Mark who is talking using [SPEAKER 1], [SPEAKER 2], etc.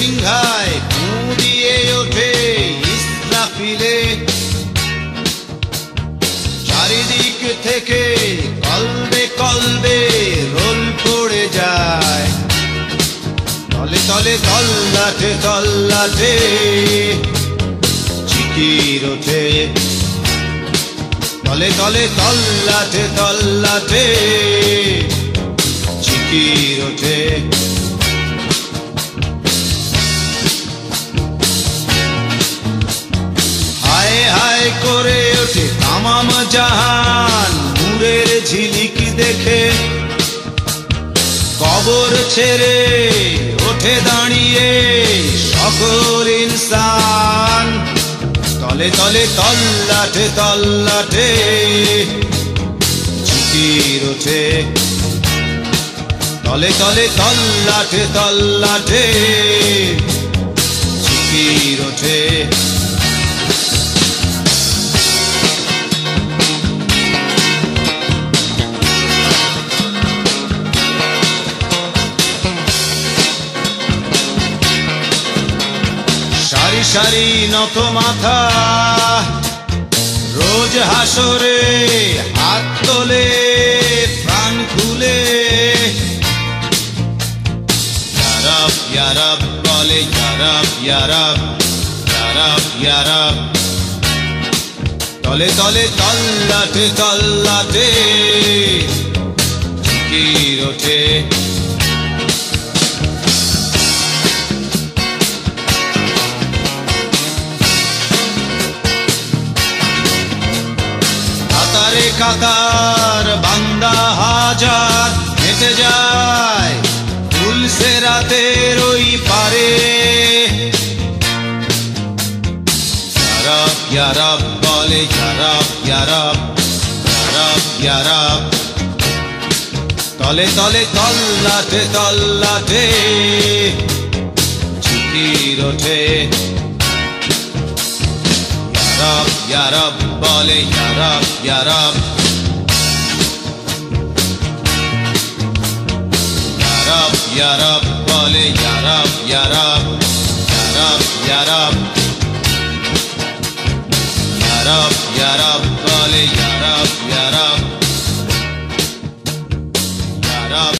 [SPEAKER 1] সিংহায় ফুঁ দিয়ে ওঠে ইসরাফিলে, চারিদিক থেকে কলবে কলবে রোল পড়ে যায়, তলে তলে তল্লাটে তল্লাটে জিকির ওঠে, তলে তলে তল্লাটে তল্লাটে জিকির ওঠে। হায় হায় করে ওঠে তামাম জাহান নূরের ঝিলিক দেখে, কবর ছেড়ে ওঠে দাঁড়িয়ে সকল ইনসান, তলে তলে তল্লাটে তল্লাটে জিকির ওঠে, তলে তলে তল্লাটে তল্লাটে জিকির ওঠে। সারি সারি নত মাথা রোজ হাসরে হাত তোলে প্রাণ খুলে, ইয়া রব ইয়া রব বলে, ইয়া রব ইয়া রব ইয়া রব ইয়া রব, তলে তলে তল্লাটে তল্লাটে জিকির ওঠে। কাতারে কাতার বান্দা হাজার হেঁটে যায় ফুলসে রাতের ওই পারে, ইয়া রব ইয়া রব বলে, ইয়া রব ইয়া রব ইয়া রব ইয়া রব, তলে তলে তল্লাটে তল্লাটে জিকির ওঠে, ইয়া রব বলে, ইয়া রব ইয়া রব ইয়া রব ইয়া রব বলে, ইয়া রব ইয়া রব ইয়া রব ইয়া রব ইয়া রব ইয়া রব বলে, ইয়া রব